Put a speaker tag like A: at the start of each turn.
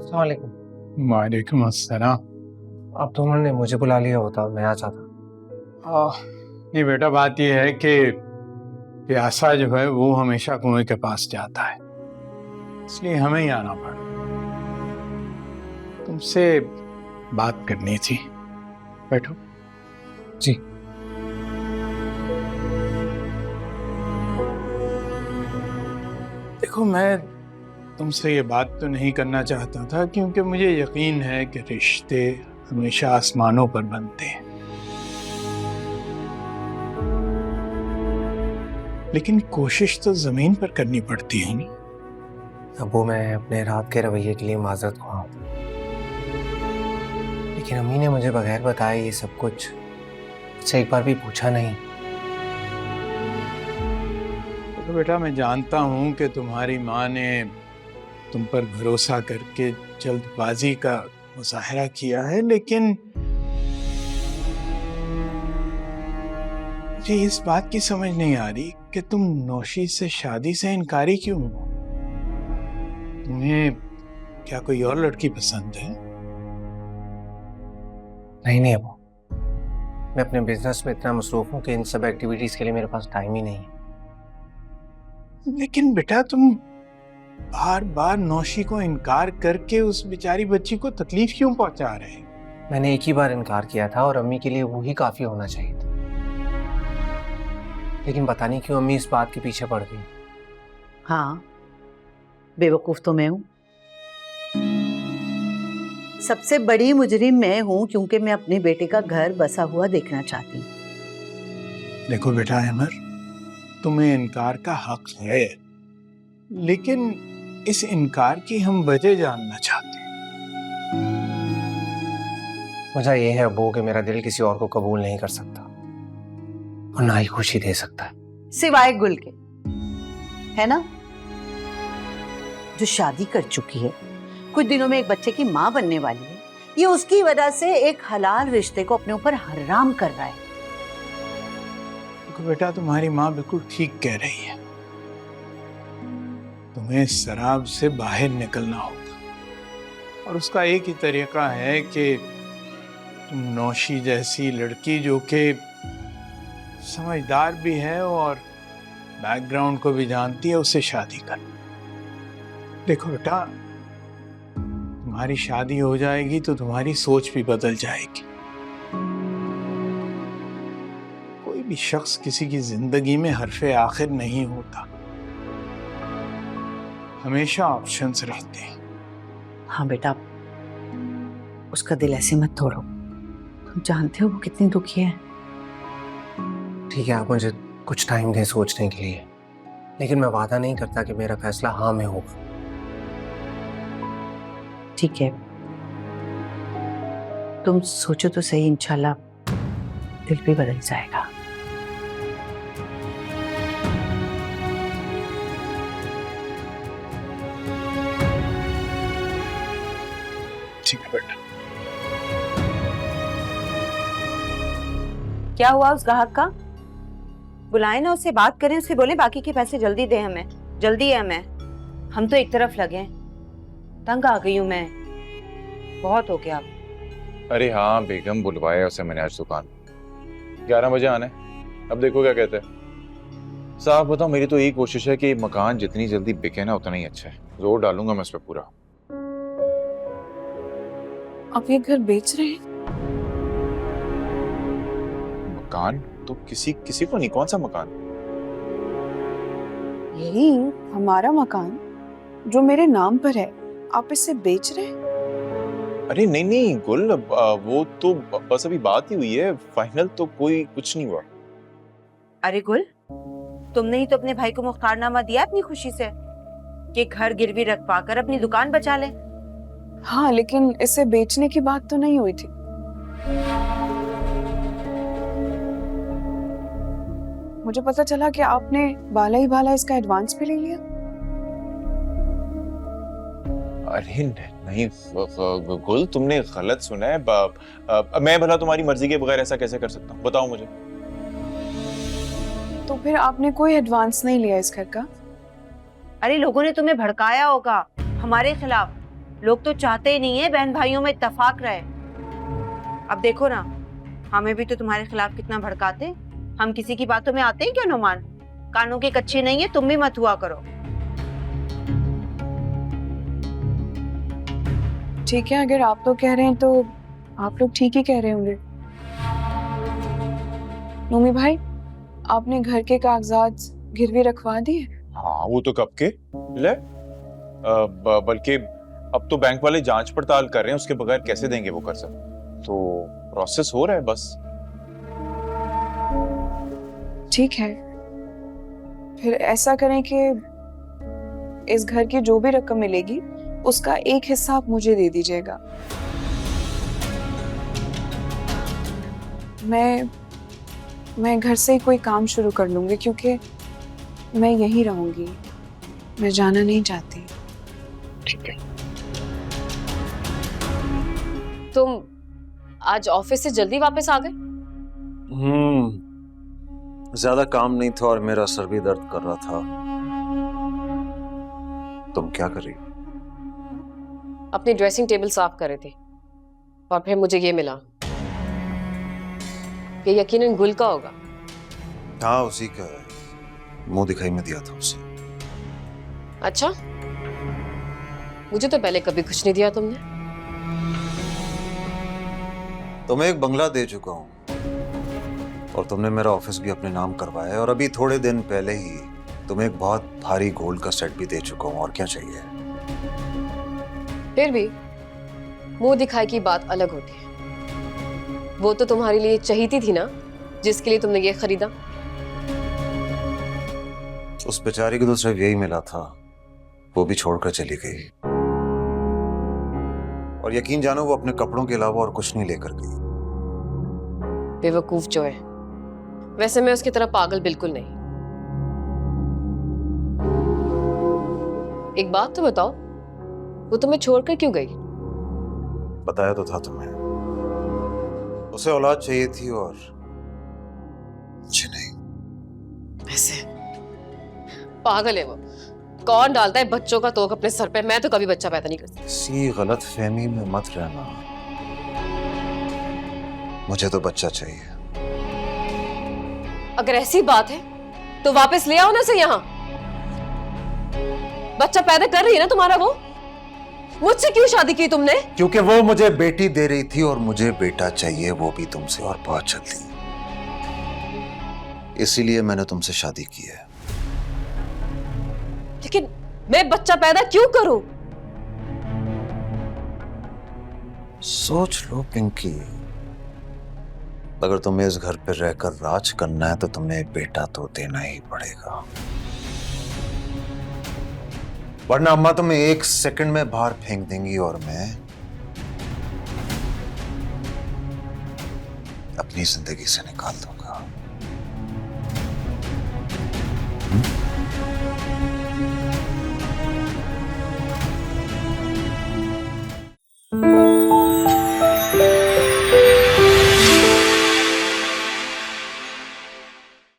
A: अस्सलाम वालेकुम।
B: वालेकुम अस्सलाम।
A: अब तो उन्होंने मुझे बुला लिया होता, मैं आ जाता।
B: ये बेटा बात ये है कि प्यासा जो है वो हमेशा कुएं के पास जाता है, इसलिए हमें ही आना पड़ा। तुमसे बात करनी थी, बैठो।
A: जी।
B: देखो, मैं तुमसे ये बात तो नहीं करना चाहता था क्योंकि मुझे यकीन है कि रिश्ते हमेशा आसमानों पर बनते हैं, लेकिन कोशिश तो जमीन पर करनी पड़ती है ना।
A: अबू, मैं अपने रात के रवैये के लिए माजरत ख्वाह हूं, लेकिन अम्मी ने मुझे बगैर बताए ये सब कुछ मुझसे एक बार भी पूछा नहीं।
B: तो बेटा, मैं जानता हूं कि तुम्हारी माँ ने तुम पर भरोसा करके जल्दबाजी का मुजाहरा किया है, लेकिन मुझे इस बात की समझ नहीं आ रही कि तुम नौशी से शादी से इनकारी क्यों हो? तुम्हें क्या कोई और लड़की पसंद है?
A: नहीं अबू, मैं अपने बिजनेस में इतना मसरूफ हूँ कि इन सब एक्टिविटीज के लिए मेरे पास टाइम ही नहीं है।
B: लेकिन बेटा, तुम बार बार नौशी को इनकार करके उस बेचारी बच्ची को तकलीफ क्यों पहुंचा रहे हैं?
A: मैंने एक ही बार इनकार किया था और अम्मी के लिए वो ही काफी होना चाहिए था, लेकिन पता नहीं क्यों अम्मी इस बात के पीछे पड़ गई।
C: हाँ, बेवकूफ तो मैं हूं। सबसे बड़ी मुजरिम मैं हूं क्योंकि मैं अपने बेटे का घर बसा हुआ देखना चाहती हूँ।
B: देखो बेटा अमर, तुम्हें इनकार का हक है, लेकिन इस इनकार की हम वजह जानना चाहते हैं।
A: वजह यह है अबू कि मेरा दिल किसी और को कबूल नहीं कर सकता और ना ही खुशी दे सकता है,
C: सिवाय गुल के, है ना, जो शादी कर चुकी है, कुछ दिनों में एक बच्चे की माँ बनने वाली है। ये उसकी वजह से एक हलाल रिश्ते को अपने ऊपर हराम कर रहा है।
B: देखो बेटा, तुम्हारी माँ बिल्कुल ठीक कह रही है। तुम्हें इस शराब से बाहर निकलना होगा, और उसका एक ही तरीका है कि तुम नौशी जैसी लड़की जो कि समझदार भी है और बैकग्राउंड को भी जानती है, उससे शादी कर। देखो बेटा, तुम्हारी शादी हो जाएगी तो तुम्हारी सोच भी बदल जाएगी। कोई भी शख्स किसी की जिंदगी में हरफे आखिर नहीं होता, हमेशा ऑप्शंस रहते हैं।
C: हाँ बेटा, उसका दिल ऐसे मत तोड़ो, तुम जानते हो वो कितनी दुखी है।
A: ठीक है, आप मुझे कुछ टाइम दें सोचने के लिए, लेकिन मैं वादा नहीं करता कि मेरा फैसला हाँ में होगा।
C: ठीक है, तुम सोचो तो सही, इंशाल्लाह दिल भी बदल जाएगा।
B: ठीक है बेटा।
D: क्या हुआ उस ग्राहक का? बुलाए ना, उससे बात करें, उससे बोले बाकी के पैसे जल्दी दे, हमें जल्दी है, हमें, हम तो एक तरफ लगे हैं। तंग आ गई हूँ मैं, बहुत हो गया।
E: अरे हाँ बेगम, बुलवाया उसे मैंने आज दुकान, 11 बजे आना है। अब देखो क्या कहते हैं। साहब बताओ, मेरी तो यही कोशिश है कि मकान जितनी जल्दी बिके ना उतना ही अच्छा है। जोर डालूंगा मैं उस पर पूरा।
F: आप ये घर बेच रहे हैं?
E: मकान तो किसी को नहीं। कौन सा मकान?
F: यही हमारा मकान जो मेरे नाम पर है, आप इसे बेच रहे हैं?
E: अरे नहीं नहीं गुल, वो तो बस अभी बात ही हुई है, फाइनल तो कोई कुछ नहीं हुआ।
D: अरे गुल, तुमने ही तो अपने भाई को मुख्तारनामा दिया अपनी खुशी से कि घर गिरवी रख पाकर अपनी दुकान बचा ले।
F: हाँ, लेकिन इसे बेचने की बात तो नहीं हुई थी। मुझे पता चला कि आपने बाला ही बाला इसका एडवांस भी ले लिया।
E: अरे नहीं गुल, तुमने गलत सुना है। मैं भला तुम्हारी मर्जी के बगैर ऐसा कैसे कर सकता हूँ, बताओ मुझे।
F: तो फिर आपने कोई एडवांस नहीं लिया इस घर का?
D: अरे लोगों ने तुम्हें भड़काया होगा हमारे खिलाफ, लोग तो चाहते ही नहीं है बहन भाइयों में इत्तेफाक रहे। अब देखो ना, हमें भी तो तुम्हारे खिलाफ कितना भड़काते। हम किसी की बातों में आते हैं क्या नुमान? कानों के कच्चे नहीं है, तुम भी मत हुआ करो।
F: ठीक है, अगर आप लोग कह रहे हैं तो आप लोग ठीक ही कह रहे होंगे। नोमी भाई, आपने घर के कागजात गिरवी रखवा दिए?
E: हाँ वो तो कब के ले बल्कि अब तो बैंक वाले जांच पड़ताल कर रहे हैं, उसके बगैर कैसे देंगे वो कर्जा। तो प्रोसेस हो रहा है बस।
F: ठीक है, फिर ऐसा करें कि इस घर की जो भी रकम मिलेगी उसका एक हिस्सा आप मुझे दे दीजिएगा। मैं घर से ही कोई काम शुरू कर लूंगी, क्योंकि मैं यहीं रहूंगी, मैं जाना नहीं चाहती।
E: ठीक है।
G: तुम आज ऑफिस से जल्दी वापस आ गए?
H: ज्यादा काम नहीं था और मेरा सर भी दर्द कर रहा था। तुम क्या कर रही हो?
G: अपनी ड्रेसिंग टेबल साफ कर रहे थे और फिर मुझे ये मिला। ये यकीनन गुल का होगा।
H: हाँ उसी का है, मुंह दिखाई में दिया था उसे।
G: अच्छा, मुझे तो पहले कभी कुछ नहीं दिया तुमने।
H: तुम्हें एक बंगला दे चुका हूँ और तुमने मेरा ऑफिस भी अपने नाम करवाया है, और अभी थोड़े दिन पहले ही तुम्हें एक बहुत भारी गोल्ड का सेट भी दे चुका हूँ। और क्या चाहिए?
G: फिर भी मुंह दिखाई की बात अलग होती है। वो तो तुम्हारे लिए चहीती थी ना, जिसके लिए तुमने ये खरीदा।
H: उस बेचारी को तो सिर्फ यही मिला था, वो भी छोड़कर चली गई। और यकीन जानो वो अपने कपड़ों के अलावा और कुछ नहीं लेकर गई।
G: बेवकूफ जो है। वैसे मैं उसकी तरह पागल बिल्कुल नहीं। एक बात तो बताओ, वो तुम्हें छोड़कर क्यों गई?
H: बताया तो था तुम्हें, उसे औलाद चाहिए थी और मुझे नहीं।
G: ऐसे पागल है वो। कौन डालता है बच्चों का तोक अपने सर पे? मैं तो कभी बच्चा पैदा नहीं कर सकती।
H: इसी गलत फहमी में मत रहना, मुझे तो बच्चा चाहिए।
G: अगर ऐसी बात है तो वापस ले आओ ना उसे यहाँ। बच्चा पैदा कर रही है ना तुम्हारा वो। मुझसे क्यों शादी की तुमने?
H: क्योंकि वो मुझे बेटी दे रही थी और मुझे बेटा चाहिए, वो भी तुमसे, और बहुत जल्दी। इसीलिए मैंने तुमसे शादी की है।
G: लेकिन मैं बच्चा पैदा क्यों करूं?
H: सोच लो पिंकी, अगर तुम्हें इस घर पर रहकर राज करना है तो तुम्हें एक बेटा तो देना ही पड़ेगा, वरना अम्मा तुम्हें एक सेकंड में बाहर फेंक देंगी और मैं अपनी जिंदगी से निकाल दूंगा।